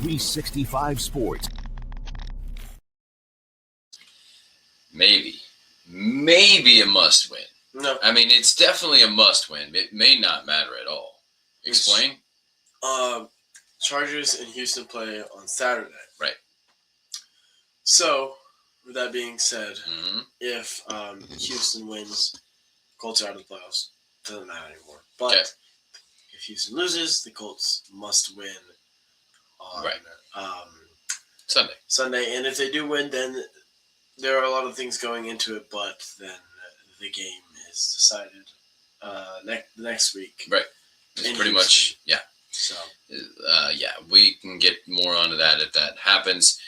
365 Sports. Maybe a must win. No. I mean, it's definitely a must win. It may not matter at all. Explain. Chargers and Houston play on Saturday. Right. So, with that being said, Mm-hmm. if Houston wins, Colts are out of the playoffs. Doesn't matter anymore. But if Houston loses, the Colts must win on Sunday. And if they do win, then there are a lot of things going into it, but then the game is decided next week. Right. It's pretty much, yeah. So, we can get more onto that if that happens.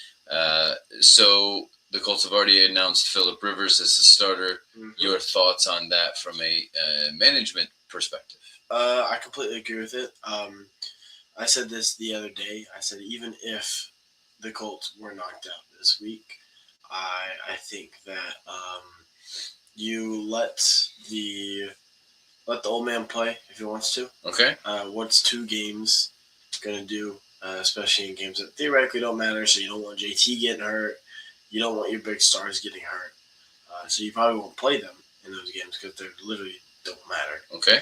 So the Colts have already announced Phillip Rivers as the starter. Mm-hmm. Your thoughts on that from a management perspective? I completely agree with it. I said this the other day. I said even if the Colts were knocked out this week, I think that you let the old man play if he wants to. Okay. What's 2 games going to do, especially in games that theoretically don't matter? So you don't want JT getting hurt. You don't want your big stars getting hurt. So you probably won't play them in those games because they literally don't matter. Okay.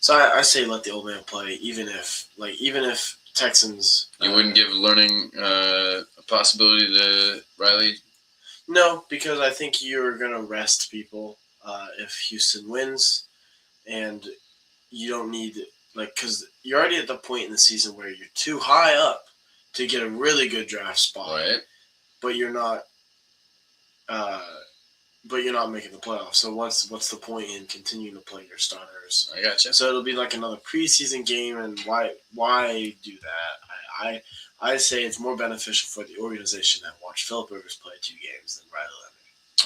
So I say let the old man play, even if Texans. You wouldn't give learning a possibility to Riley? No, because I think you're going to rest people if Houston wins, and you don't need because you're already at the point in the season where you're too high up to get a really good draft spot, right? But you're not. But you're not making the playoffs. So what's the point in continuing to play your starters? I gotcha. So it'll be like another preseason game, and why do that? I say it's more beneficial for the organization that watched Phillip Rivers play 2 games than Riley Leonard.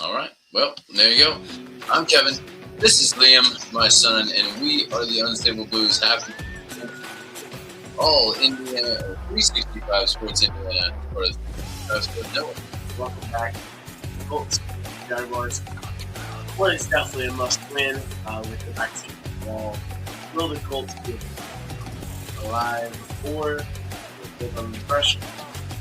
All right. Well, there you go. I'm Kevin. This is Liam, my son, and we are the Unstable Blues. Happy all Indiana 365 Sports Indiana for the Sports Network. Welcome back, Colts. Jaguars. What is definitely a must-win with the vaccine involved. Will the Colts be alive or give them the pressure?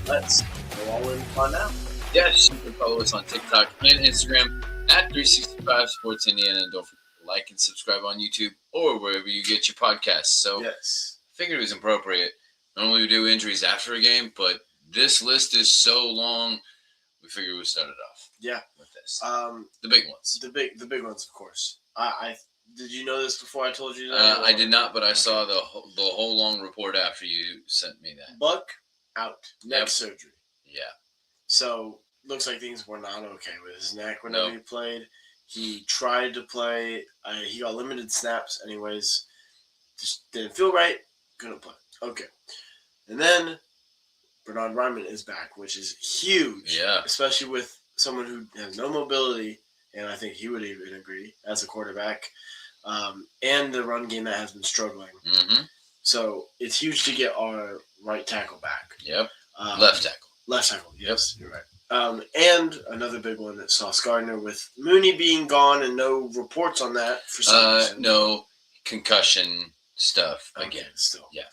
Let's go all in and find out. Yes, you can follow us on TikTok and Instagram at 365 Sports Indiana. And don't forget to like and subscribe on YouTube or wherever you get your podcasts. So yes. I figured it was appropriate. Normally we do injuries after a game, but this list is so long, we figured we'd start it off. Yeah, with this. The big ones. The big ones, of course. I did you know this before I told you that? I did not, but I saw the whole long report after you sent me that. Buck out, neck surgery. Yeah. So looks like things were not okay with his neck whenever he played. He tried to play. He got limited snaps, anyways. Just didn't feel right. Couldn't play. Okay, and then Bernard Ryman is back, which is huge. Yeah. Especially with someone who has no mobility, and I think he would even agree as a quarterback, and the run game that has been struggling. Mm-hmm. So it's huge to get our right tackle back. Yep. Left tackle. Left tackle. Yes, you're right. And another big one that Sauce Gardner with Mooney being gone and no reports on that for some reason. No concussion stuff again. Still. Yeah.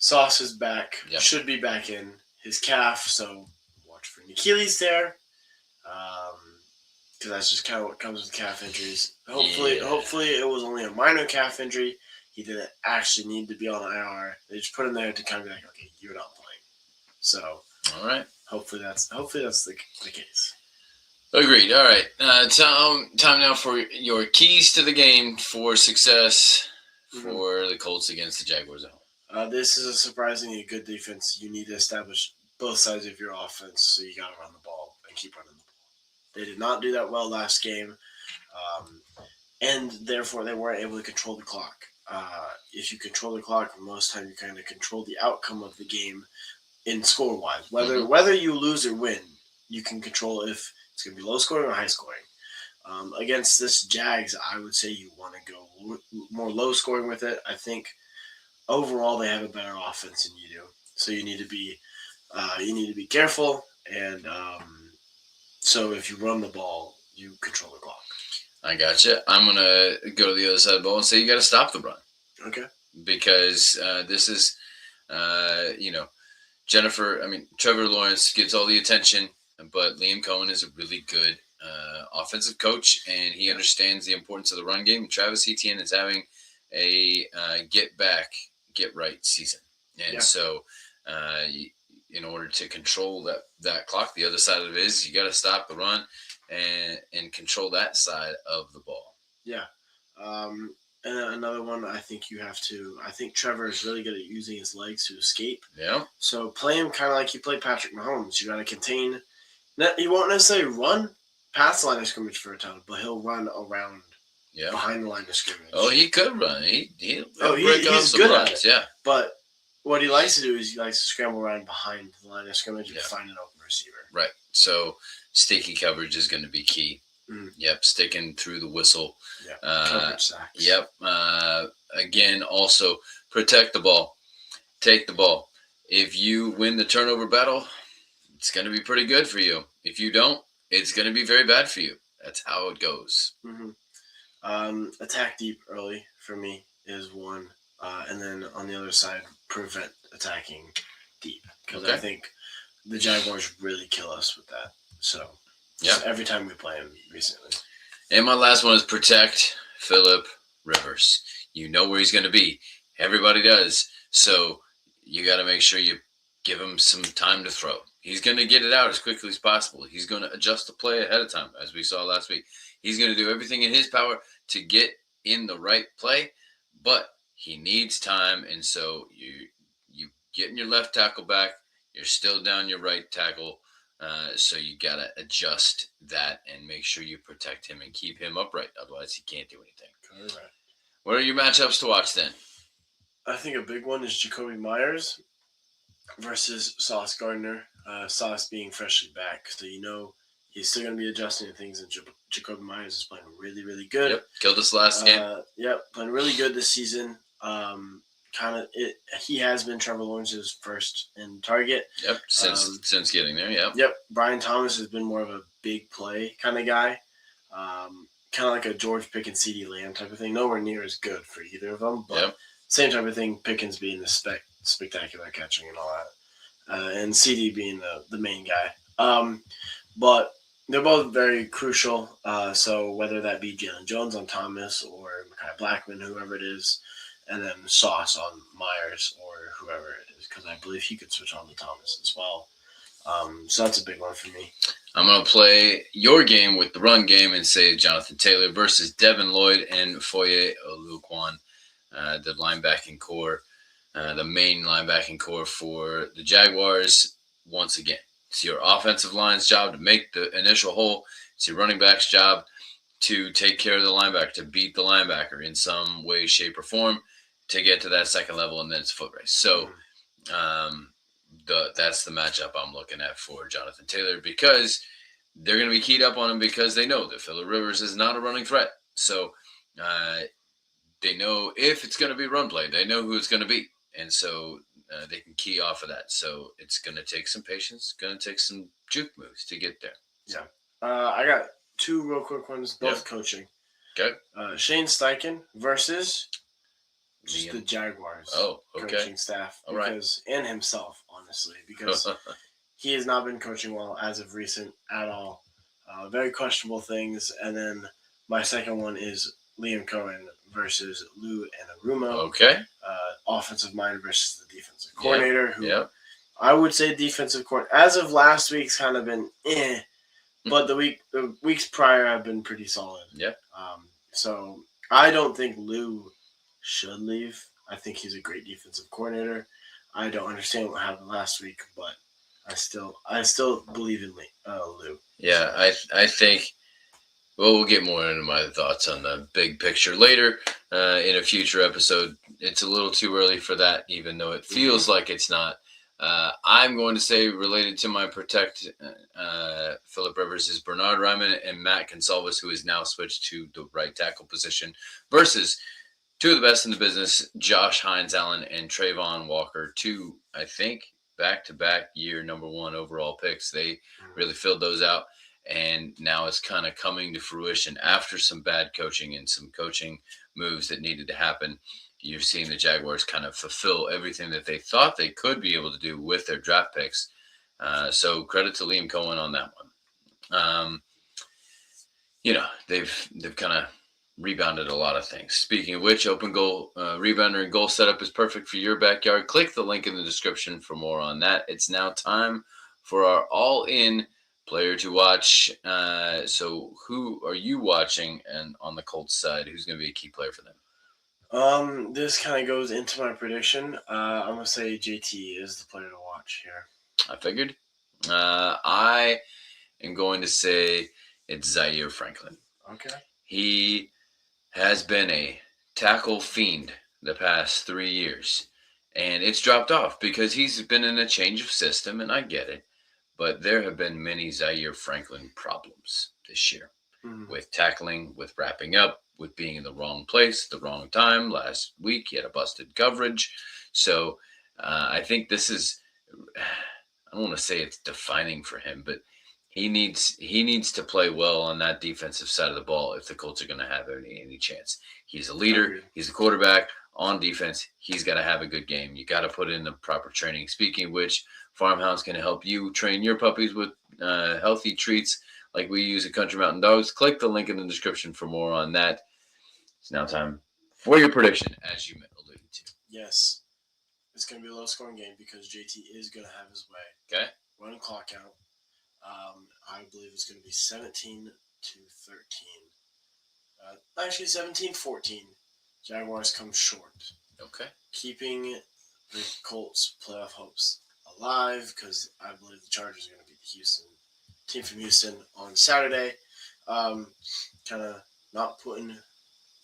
Sauce is back. Yep. Should be back in his calf, so watch for an Achilles there. Because that's just kind of what comes with calf injuries. Hopefully it was only a minor calf injury. He didn't actually need to be on IR. They just put him there to kind of be like, okay, you're not playing. So, all right. Hopefully that's the case. Agreed. All right. Time now for your keys to the game for success for the Colts against the Jaguars at home. This is a surprisingly good defense. You need to establish both sides of your offense, so you got to run the ball and keep running the ball. They did not do that well last game, and therefore they weren't able to control the clock. If you control the clock, most time you kind of control the outcome of the game in score-wise. Whether you lose or win, you can control if it's going to be low scoring or high scoring. Against this Jags, I would say you want to go more low scoring with it. I think overall they have a better offense than you do, so you need to be careful. And so if you run the ball, you control the clock. I gotcha. I'm gonna go to the other side of the ball and say you got to stop the run. Okay. Because this is Trevor Lawrence gets all the attention, but Liam Cohen is a really good offensive coach, and he understands the importance of the run game. Travis Etienne is having a get back, get right season, and so in order to control that clock, the other side of it is you got to stop the run and control that side of the ball. Yeah. And another one, I think Trevor is really good at using his legs to escape. Yeah. So play him kind of like you play Patrick Mahomes. You got to contain. He won't necessarily run past the line of scrimmage for a ton, but he'll run around behind the line of scrimmage. Oh, he could run. He's good at it. Yeah. But what he likes to do is he likes to scramble around behind the line of scrimmage and find an open receiver. Right. So sticky coverage is going to be key. Mm. Yep, sticking through the whistle. Yep, coverage sacks. Yep. Again, also protect the ball. Take the ball. If you win the turnover battle, it's going to be pretty good for you. If you don't, it's going to be very bad for you. That's how it goes. Mm-hmm. Attack deep early for me is one. And then on the other side, prevent attacking deep. Because I think the Jaguars really kill us with that. So every time we play him recently. And my last one is protect Phillip Rivers. You know where he's going to be. Everybody does. So you got to make sure you give him some time to throw. He's going to get it out as quickly as possible. He's going to adjust the play ahead of time, as we saw last week. He's going to do everything in his power to get in the right play, but he needs time. And so you getting your left tackle back. You're still down your right tackle. So you got to adjust that and make sure you protect him and keep him upright. Otherwise, he can't do anything. Correct. What are your matchups to watch then? I think a big one is Jacoby Myers versus Sauce Gardner. Sauce being freshly back. So he's still going to be adjusting to things, and Jacoby Myers is playing really, really good. Yep, killed us last game. Yep, playing really good this season. He has been Trevor Lawrence's first in target. Yep, since getting there, yep. Yep, Brian Thomas has been more of a big play kind of guy. Kind of like a George Pickens, CeeDee Lamb type of thing. Nowhere near as good for either of them, but same type of thing, Pickens being the spectacular catching and all that. And CD being the main guy. But they're both very crucial. So whether that be Jalen Jones on Thomas or Mekhi Blackman, whoever it is, and then Sauce on Myers or whoever it is, because I believe he could switch on to Thomas as well. So that's a big one for me. I'm going to play your game with the run game and say Jonathan Taylor versus Devin Lloyd and Foye Oluokun, the linebacking core. The main linebacking core for the Jaguars. Once again, it's your offensive line's job to make the initial hole. It's your running back's job to take care of the linebacker, to beat the linebacker in some way, shape, or form to get to that second level, and then it's foot race. So that's the matchup I'm looking at for Jonathan Taylor, because they're going to be keyed up on him because they know that Phillip Rivers is not a running threat. So they know if it's going to be run play, they know who it's going to be. And so they can key off of that. So it's going to take some patience, going to take some juke moves to get there. Yeah. I got two real quick ones, both coaching. Okay. Shane Steichen versus the Jaguars coaching staff. And himself, honestly, because he has not been coaching well as of recent at all. Very questionable things. And then my second one is Liam Cohen versus Lou Anarumo. Okay. Offensive mind versus the defensive coordinator, who I would say defensive coordinator. As of last week's kind of been but the weeks prior have been pretty solid. Yeah. So I don't think Lou should leave. I think he's a great defensive coordinator. I don't understand what happened last week, but I still believe in Lou. Yeah, I think. Well, we'll get more into my thoughts on the big picture later in a future episode. It's a little too early for that, even though it feels like it's not. I'm going to say, related to my protect Phillip Rivers, is Bernard Ryman and Matt Consalvis, who is now switched to the right tackle position, versus two of the best in the business, Josh Hines-Allen and Trayvon Walker, two, I think, back-to-back year number one overall picks. They really filled those out. And now it's kind of coming to fruition after some bad coaching and some coaching moves that needed to happen. you're seeing the Jaguars kind of fulfill everything that they thought they could be able to do with their draft picks. So credit to Liam Cohen on that one. They've kind of rebounded a lot of things. Speaking of which, open goal rebounder and goal setup is perfect for your backyard. Click the link in the description for more on that. It's now time for our all-in player to watch. So who are you watching, and on the Colts side, who's going to be a key player for them? This kind of goes into my prediction. I'm going to say JT is the player to watch here. I figured. I am going to say it's Zaire Franklin. Okay. He has been a tackle fiend the past 3 years, and it's dropped off because he's been in a change of system, and I get it. But there have been many Zaire Franklin problems this year with tackling, with wrapping up, with being in the wrong place at the wrong time. Last week, he had a busted coverage. So I think this is, I don't want to say it's defining for him, but he needs to play well on that defensive side of the ball if the Colts are going to have any chance. He's a leader. He's a quarterback on defense. He's got to have a good game. You got to put in the proper training. Speaking of which, Farmhouse can help you train your puppies with healthy treats like we use at Country Mountain Dogs. Click the link in the description for more on that. It's now time for your prediction, as you alluded to. Yes. It's going to be a low-scoring game because JT is going to have his way. Okay. Running clock out. I believe it's going to be 17-13. Actually, 17-14. Jaguars come short. Okay. Keeping the Colts' playoff hopes alive because I believe the Chargers are going to beat the team from Houston on Saturday. Kind of not putting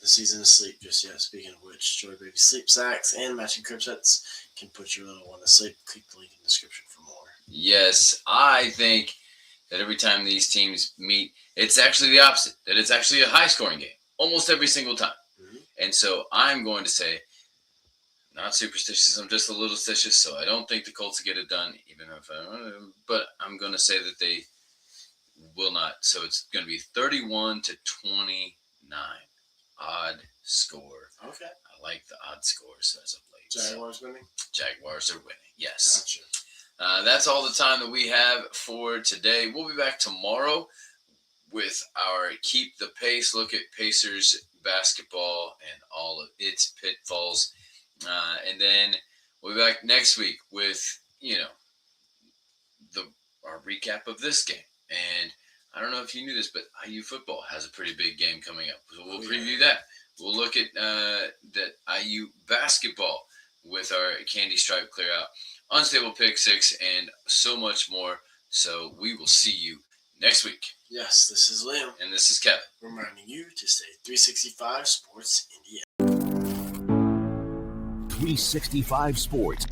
the season to sleep just yet. Speaking of which, Joi Baby sleep sacks and matching crib sets can put your little one to sleep. Click the link in the description for more. Yes, I think that every time these teams meet, it's actually the opposite. That it's actually a high-scoring game almost every single time. And so I'm going to say, not superstitious, I'm just a little stitious, so I don't think the Colts will get it done, but I'm going to say that they will not. So it's going to be 31-29. Odd score. Okay. I like the odd scores as of late. Jaguars winning? Jaguars are winning, yes. Gotcha. That's all the time that we have for today. We'll be back tomorrow with our Keep the Pace, look at Pacers basketball and all of its pitfalls. And then we'll be back next week with, our recap of this game. And I don't know if you knew this, but IU football has a pretty big game coming up. So we'll preview that. We'll look at that IU basketball with our Candy Stripe Clear Out, Unstable Pick 6, and so much more. So we will see you next week. Yes, this is Liam. And this is Kevin. Reminding you to stay 365 Sports Indiana. 365 Sports